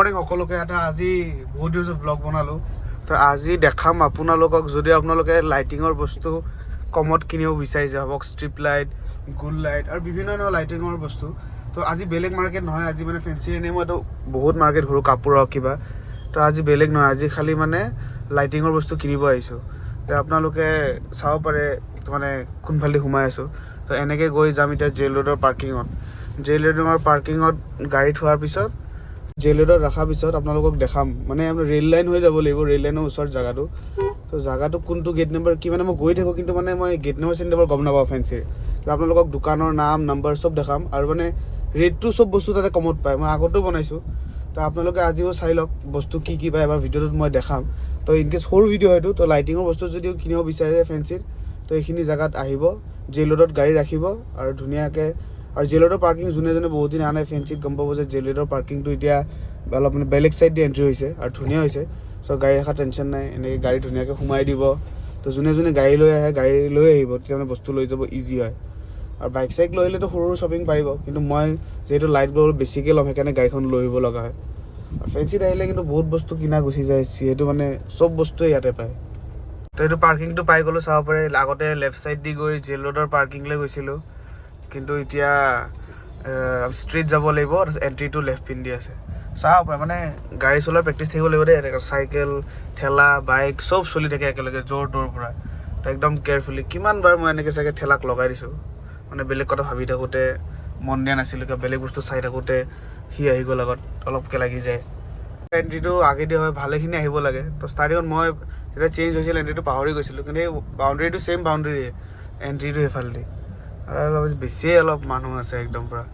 সকলোকে এটা আজি বহুত দিন ব্লগ বনালো তো আজি দেখাম আপোনালোকক যদি আপোনালোকে লাইটিঙৰ বস্তু কমত কিনিব বিচাৰিছে হওক ষ্ট্ৰিপ লাইট গুল লাইট আৰু বিভিন্ন ধৰণৰ লাইটিঙৰ বস্তু তো আজি বেলেগ মাৰ্কেট নহয় আজি মানে ফেন্সি এনে মইতো বহুত মাৰ্কেট ঘূৰো কাপোৰৰ কিবা তো আজি বেলেগ নহয় আজি খালি মানে লাইটিঙৰ বস্তু কিনিব আহিছো তো আপোনালোকে চাব পাৰে মানে কোনফালে সোমাই আছো তো এনেকৈ গৈ যাম এতিয়া জেল ৰোডৰ পাৰ্কিঙত গাড়ী থোৱাৰ পিছত জেল ৰোডত ৰখাৰ পিছত আপোনালোকক দেখাম মানে আপোনাৰ ৰেল লাইন হৈ যাব লাগিব ৰেল লাইনৰ ওচৰত জাগাটো তো জাগাটো কোনটো গেট নম্বৰ কি মানে মই গৈ থাকোঁ কিন্তু মানে মই গেট নম্বৰ চিনি নম্বৰ গম নাপাওঁ ফেন্সিৰ তো আপোনালোকক দোকানৰ নাম নম্বৰ চব দেখাম আৰু মানে ৰেটটো চব বস্তু তাতে কমত পায় মই আগতেও বনাইছোঁ তো আপোনালোকে আজিও চাই লওক বস্তু কি কি পায় এবাৰ ভিডিঅ'টোত মই দেখাম তো ইনকেছ সৰু ভিডিঅ' হয়তো তো লাইটিঙৰ বস্তু যদিও কিনিব বিচাৰে ফেন্সিৰ তো এইখিনি জেগাত আহিব জেল ৰোডত গাড়ী ৰাখিব আৰু ধুনীয়াকৈ আৰু জেল ৰোডৰ পাৰ্কিং যোনে বহুত দিন আনে ফেন্সিত গম পাব যে জেল ৰোডৰ পাৰ্কিংটো এতিয়া অলপ মানে বেলেগ চাইড দি এণ্ট্ৰি হৈছে আৰু ধুনীয়া হৈছে চ' গাড়ী ৰখা টেনশ্যন নাই এনেকৈ গাড়ী ধুনীয়াকৈ সোমাই দিব তো যোনে গাড়ী লৈ আহে গাড়ী লৈ আহিব তেতিয়া মানে বস্তু লৈ যাব ইজি হয় আৰু বাইক চাইক লৈ আহিলেতো সৰু শ্বপিং পাৰিব কিন্তু মই যিহেতু লাইটবোৰ বেছিকৈ ল'ম সেইকাৰণে গাড়ীখন লৈ আহিব লগা হয় আৰু ফেন্সিত আহিলে কিন্তু বহুত বস্তু কিনা গুচি যায় যিহেতু মানে চব বস্তুৱে ইয়াতে পায় তো এইটো পাৰ্কিংটো পাই গ'লোঁ চাব পাৰে আগতে লেফ্ট চাইড দি গৈ জেল ৰোডৰ পাৰ্কিংলৈ গৈছিলোঁ কিন্তু এতিয়া ষ্ট্ৰেইট যাব লাগিব এণ্ট্ৰিটো লেফ্ট পিন দি আছে চাব পাৰে মানে গাড়ী চলোৱাৰ প্ৰেক্টিচ থাকিব লাগিব দেই এনেকৈ চাইকেল ঠেলা বাইক চব চলি থাকে একেলগে জোৰ তোৰ পৰা তো একদম কেয়াৰফুলি কিমানবাৰ মই এনেকৈ চাগে ঠেলাক লগাই দিছোঁ মানে বেলেগ কথা ভাবি থাকোঁতে মন দিয়া নাছিলোঁ কিবা বেলেগ বস্তু চাই থাকোঁতে সি আহি গ'ল আগত অলপকৈ লাগি যায় এণ্ট্ৰিটো আগেদি হয় ভালেখিনি আহিব লাগে তো ষ্টাৰ্টিঙত মই যেতিয়া চেঞ্জ হৈছিল এণ্ট্ৰিটো পাহৰি গৈছিলোঁ কিন্তু এই বাউণ্ডেৰীটো ছেইম বাউণ্ডেৰী এণ্ট্ৰিটো সেইফালেদি আৰু অলপ বেছিয়ে অলপ মানুহ আছে একদম পূৰা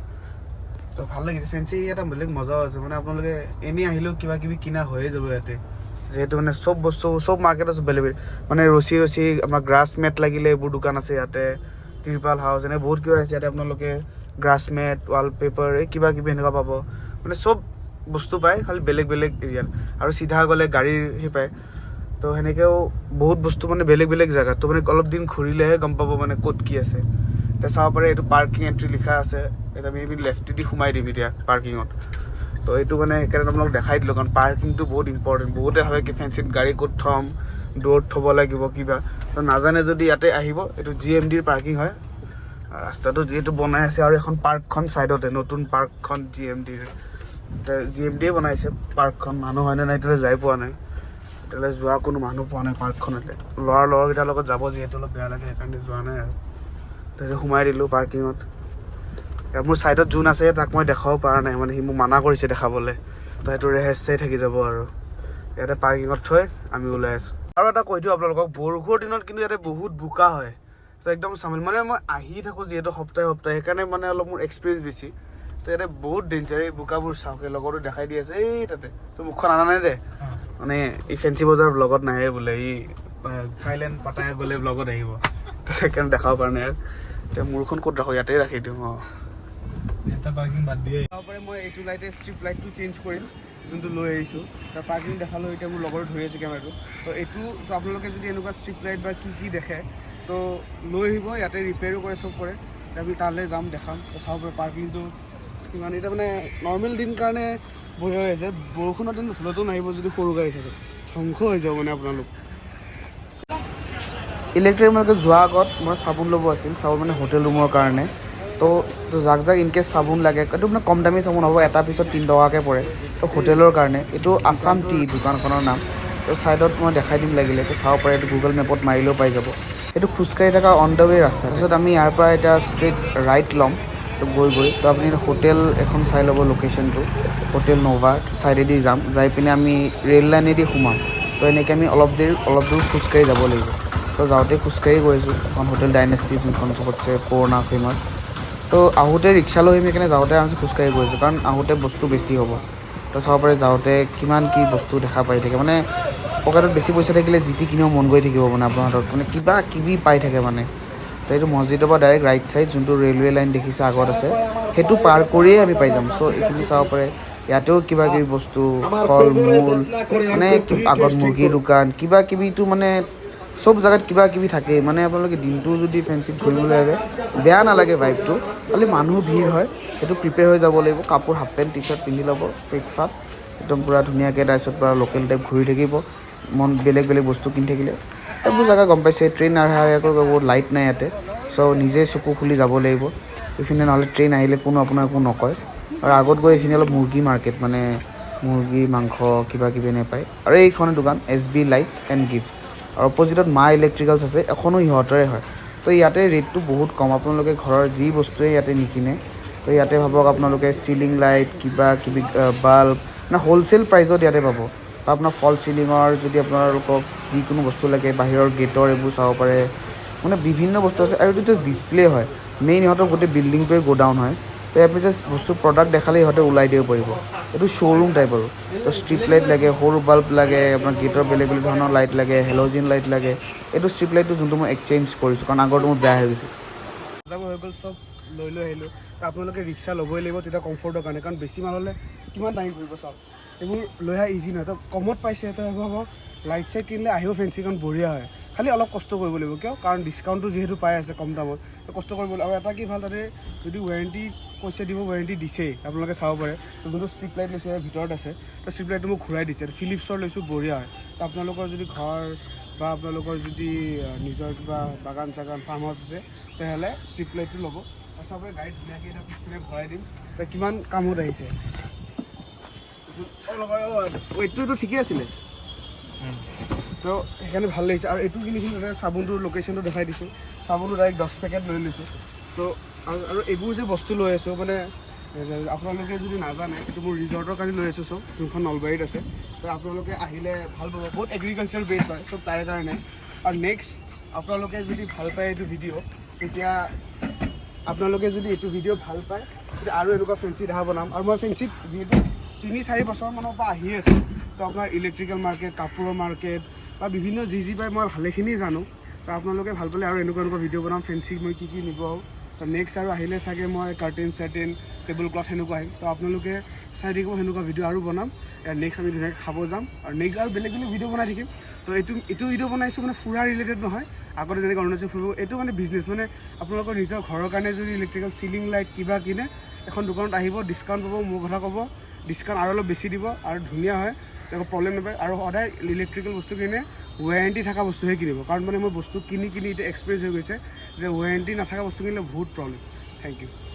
তো ভাল লাগিছে ফেন্সি এটা বেলেগ মজাও আছে মানে আপোনালোকে এনেই আহিলেও কিবা কিবি কিনা হৈয়ে যাব ইয়াতে যিহেতু মানে চব বস্তু চব মাৰ্কেটত বেলেগ মানে ৰছী আমাৰ গ্ৰাছ মেট লাগিলে এইবোৰ দোকান আছে ইয়াতে ত্ৰিপাল হাউচ এনে বহুত কিবা আছে ইয়াতে আপোনালোকে গ্ৰাছ মেট ৱালপেপাৰ এই কিবা কিবি এনেকুৱা পাব মানে চব বস্তু পায় খালি বেলেগ বেলেগ এৰিয়াত আৰু চিধা গ'লে গাড়ীৰ সেই পায় তো সেনেকৈও বহুত বস্তু মানে বেলেগ বেলেগ জেগাত তো মানে অলপ দিন ঘূৰিলেহে গম পাব মানে ক'ত কি আছে এতিয়া চাব পাৰে এইটো পাৰ্কিং এণ্ট্ৰি লিখা আছে এতিয়া আমি লেফ্টেদি সোমাই দিম এতিয়া পাৰ্কিঙত তো এইটো মানে সেইকাৰণে আপোনালোক দেখাই দিলোঁ কাৰণ পাৰ্কিংটো বহুত ইম্পৰ্টেণ্ট বহুতে ভাবে কি ফেন্সিত গাড়ী ক'ত থ'ম দূৰত থ'ব লাগিব কিবা তো নাজানে যদি ইয়াতে আহিব এইটো GMDৰ পাৰ্কিং হয় ৰাস্তাটো যিহেতু বনাই আছে আৰু এখন পাৰ্কখন ছাইডতে নতুন পাৰ্কখন GMDয়ে বনাইছে পাৰ্কখন মানুহ হয়নে নাই এতিয়ালৈ যাই পোৱা নাই এতিয়ালৈ যোৱা কোনো মানুহ পোৱা নাই পাৰ্কখনলৈ লগৰকেইটাৰ লগত যাব যিহেতু অলপ বেয়া লাগে সেইকাৰণে যোৱা নাই আৰু তাৰপিছত সোমাই দিলোঁ পাৰ্কিঙত মোৰ ছাইডত যোন আছে তাক মই দেখাব পৰা নাই মানে সি মোক মানা কৰিছে দেখাবলৈ তো সেইটো ৰেহেচাই থাকি যাব আৰু ইয়াতে পাৰ্কিঙত থৈ আমি ওলাই আছোঁ আৰু এটা কৈ দিওঁ আপোনালোকক বৰষুণৰ দিনত কিন্তু ইয়াতে বহুত বোকা হয় তো একদম চামিল মানে মই আহি থাকোঁ যিহেতু সপ্তাহে সেইকাৰণে মানে অলপ মোৰ এক্সপিৰিয়েঞ্চ বেছি তো ইয়াতে বহুত ডেঞ্জাৰ এই বোকাবোৰ চাওকে লগতো দেখাই দি আছে এই তাতে তো মুখখন অনা নাই দে মানে এই ফেন্সি বজাৰ ব্লগত নাহে বোলে ই থাইলেণ্ড পাতাই গ'লে ব্লগত আহিব তো সেইকাৰণে দেখাব পৰা নাই এতিয়া মোৰখন ক'ত ৰাখোঁ ইয়াতে ৰাখি দিওঁ এটা পাৰ্কিং বাদ দিয়ে মই এইটো লাইটে ষ্ট্ৰিপ লাইটটো চেঞ্জ কৰিম যোনটো লৈ আহিছোঁ তাৰ পাৰ্কিং দেখালোঁ এতিয়া মোৰ লগৰ ধৰি আছে কেমেৰাটো তো এইটো আপোনালোকে যদি এনেকুৱা ষ্ট্ৰিপ লাইট বা কি দেখে তো লৈ আহিব ইয়াতে ৰিপেয়াৰো কৰে চব কৰে আমি তালৈ যাম দেখাম তো চাব পাৰে পাৰ্কিংটো কিমান এতিয়া মানে নৰ্মেল দিন কাৰণে বঢ়িয়া হৈ আছে বৰষুণৰ দিন ভুলতো নাহিব যদি সৰু গাড়ী থাকে ধ্বংস হৈ যাব মানে আপোনালোক ইলেক্ট্ৰিক মাৰ্কেট যোৱাৰ আগত মই চাবোন ল'ব আছিল চাবোন মানে হোটেল ৰুমৰ কাৰণে তো যাক ইনকেছ চাবোন লাগে এইটো মানে কম দামী চাবোন হ'ব এটা পিছত 3 টকাকৈ পৰে তো হোটেলৰ কাৰণে এইটো আছাম টি দোকানখনৰ নাম তো ছাইডত মই দেখাই দিম লাগিলে তো চাব পাৰে এইটো গুগল মেপত মাৰিলেও পাই যাব এইটো খোজকাঢ়ি থকা অন দ্য ৱে ৰাস্তা তাৰপিছত আমি ইয়াৰ পৰা এতিয়া ষ্ট্ৰেইট ৰাইট ল'ম তো গৈ তো আপুনি হোটেল এখন চাই ল'ব লোকেশ্যনটো হোটেল ন'ভা ছাইডেদি যাম যাই পিনে আমি ৰেল লাইনেদি সোমাম তো এনেকৈ আমি অলপ দূৰ খোজকাঢ়ি যাব লাগিব তো যাওঁতে খোজকাঢ়ি গৈছোঁ এখন হোটেল ডাইনেষ্টি যোনখন চবতছে পুৰণা ফেমাছ তো আহোঁতে ৰিক্সা লৈ আমি সেইকাৰণে যাওঁতে আৰামছে খোজকাঢ়ি গৈছোঁ কাৰণ আহোঁতে বস্তু বেছি হ'ব তো চাব পাৰে যাওঁতে কিমান কি বস্তু দেখা পাই থাকে মানে পকেটত বেছি পইচা থাকিলে যি টি কিনিব মন গৈ থাকিব মানে আপোনাৰ হাতত মানে কিবা কিবি পাই থাকে মানে তো এইটো মছজিদৰ পৰা ডাইৰেক্ট ৰাইট চাইড যোনটো ৰেলৱে লাইন দেখিছে আগত আছে সেইটো পাৰ কৰিয়ে আমি পাই যাম চ' এইখিনি চাব পাৰে ইয়াতেও কিবা কিবি বস্তু ফল মূল মানে আগত মুৰ্গীৰ দোকান কিবা কিবিটো মানে চব জেগাত কিবা কিবি থাকেই মানে আপোনালোকে দিনটো যদি ফেন্সিত ঘূৰিবলৈ আহে বেয়া নালাগে ভাইবটো খালি মানুহ ভিৰ হয় সেইটো প্ৰিপেয়াৰ হৈ যাব লাগিব কাপোৰ হাফ পেণ্ট টি চাৰ্ট পিন্ধি ল'ব ফিট ফাট একদম পূৰা ধুনীয়াকৈ তাৰপিছত পূৰা লোকেল টাইপ ঘূৰি থাকিব মন বেলেগ বেলেগ বস্তু কিনি থাকিলে এইবোৰ জেগা গম পাইছে ট্ৰেইন আকৌ বহুত লাইট নাই ইয়াতে চ' নিজে চকু খুলি যাব লাগিব এইপিনে নহ'লে ট্ৰেইন আহিলে কোনো আপোনাৰ একো নকয় আৰু আগত গৈ এইখিনি অলপ মুৰ্গী মাৰ্কেট মানে মুৰ্গী মাংস কিবা কিবি নাপায় আৰু এইখন দোকান SB লাইটছ এণ্ড গিফ্টছ আৰু অপজিটত মা ইলেক্ট্ৰিকেলছ আছে এখনো ইহঁতৰে হয় তো ইয়াতে ৰেটটো বহুত কম আপোনালোকে ঘৰৰ যি বস্তুৱে ইয়াতে নিকিনে তো ইয়াতে ভাবক আপোনালোকে চিলিং লাইট কিবা কিবি বাল্ব মানে হ'লচেল প্ৰাইজত ইয়াতে পাব বা আপোনাৰ ফল চিলিঙৰ যদি আপোনালোকক যিকোনো বস্তু লাগে বাহিৰৰ গেটৰ এইবোৰ চাব পাৰে মানে বিভিন্ন বস্তু আছে আৰু এইটো জাষ্ট ডিছপ্লে হয় মেইন ইহঁতৰ গোটেই বিল্ডিংটোৱে গোডাউন হয় তো ইয়াত জাষ্ট বস্তু প্ৰডাক্ট দেখালে ইহঁতে ওলাই দিব পাৰিব এইটো শ্ব'ৰুম টাইপ আৰু তো ষ্ট্ৰিট লাইট লাগে সৰু বাল্ব লাগে আপোনাৰ গেটৰ বেলেগ বেলেগ ধৰণৰ লাইট লাগে হেল'জিন লাইট লাগে এইটো ষ্ট্ৰিট লাইটটো যোনটো মই এক্সচেঞ্জ কৰিছোঁ কাৰণ আগৰটো মোৰ বেয়া হৈ গৈছে যাব হৈ গ'ল চব লৈ আহিলোঁ তো আপোনালোকে ৰিক্সা ল'বই লাগিব তেতিয়া কমফৰ্টৰ কাৰণে কাৰণ বেছি মাল হ'লে কিমান টাইম কৰিব চাওক এইবোৰ লৈ অহা ইজি নহয় তো কমত পাইছে তো ভাবক লাইট চাইট কিনিলে আহিব ফেঞ্চিখন বঢ়িয়া হয় খালি অলপ কষ্ট কৰিব লাগিব কিয় কাৰণ ডিছকাউণ্টটো যিহেতু পাই আছে কম দামত তো কষ্ট কৰিব লাগিব আৰু এটা কি ভাল তাতে যদি ৱাৰেণ্টি কৈছে দিব ৱাৰেণ্টি দিছেই আপোনালোকে চাব পাৰে তো যোনটো ষ্ট্ৰিপ লাইট লৈছে ভিতৰত আছে তো ষ্ট্ৰিপ লাইটটো মোক ঘূৰাই দিছে ফিলিপছৰ লৈছোঁ বঢ়িয়া হয় তো আপোনালোকৰ যদি ঘৰ বা আপোনালোকৰ যদি নিজৰ কিবা বাগান চাগান ফাৰ্ম হাউচ আছে তেতিয়াহ'লে ষ্ট্ৰিপ লাইটটো ল'ব আৰু চবৰে গাড়ীত ধুনীয়াকৈ এটা পিছপিনে ভৰাই দিম তো কিমান কামত আহিছে এইটোতো ঠিকেই আছিলে তো সেইকাৰণে ভাল লাগিছে আৰু এইটো কিনিছিলোঁ তাতে চাবোনটোৰ লোকেশ্যনটো দেখাই দিছোঁ চাবোনটো ডাইৰেক্ট 10 পেকেট লৈ লৈছোঁ তো আৰু এইবোৰ যে বস্তু লৈ আছোঁ মানে আপোনালোকে যদি নাজানে এইটো মোৰ ৰিজৰ্টৰ কাৰণে লৈ আছোঁ চব যোনখন নলবাৰীত আছে তো আপোনালোকে আহিলে ভাল পাব বহুত এগ্ৰিকালচাৰ বেছ হয় চব তাৰে কাৰণে আৰু নেক্সট আপোনালোকে যদি ভাল পায় এইটো ভিডিঅ' তেতিয়া আপোনালোকে যদি এইটো ভিডিঅ' ভাল পায় তেতিয়া আৰু এনেকুৱা ফেঞ্চি দেখা বনাম আৰু মই ফেঞ্চিত যিহেতু 3-4 বছৰমানৰ পৰা আহি আছোঁ তো আপোনাৰ ইলেক্ট্ৰিকেল মাৰ্কেট কাপোৰৰ মাৰ্কেট বা বিভিন্ন যি পায় মই ভালেখিনি জানো তো আপোনালোকে ভাল পালে আৰু এনেকুৱা ভিডিঅ' বনাম ফেঞ্চিক মই কি নিব তো নেক্সট আৰু আহিলে চাগে মই কাৰ্টেন চাৰ্টেন টেবুল ক্লথ সেনেকুৱা আহিম তো আপোনালোকে চাই থাকিব সেনেকুৱা ভিডিঅ' আৰু বনাম নেক্সট আমি ধুনীয়াকৈ খাব যাম আৰু নেক্সট আৰু বেলেগ ভিডিঅ' বনাই থাকিম তো এইটো ভিডিঅ' বনাইছোঁ মানে ফুৰা ৰিলেটেড নহয় আগতে যেনেকৈ অৰুণাচল ফুৰিব এইটো মানে বিজনেছ মানে আপোনালোকৰ নিজৰ ঘৰৰ কাৰণে যদি ইলেক্ট্ৰিকেল চিলিং লাইট কিবা কিনে এখন দোকানত আহিব ডিছকাউণ্ট পাব মোৰ কথা ক'ব ডিছকাউণ্ট আৰু অলপ বেছি দিব আৰু ধুনীয়া হয় একো প্ৰব্লেম নাপায় আৰু সদায় ইলেক্ট্ৰিকেল বস্তু কিনে ৱাৰেণ্টি থকা বস্তুহে কিনিব কাৰণ মানে মই বস্তু কিনি এতিয়া এক্সপিৰিয়েঞ্চ হৈ গৈছে যে ৱাৰেণ্টি নাথাকা বস্তু কিনিলে বহুত প্ৰব্লেম থেংক ইউ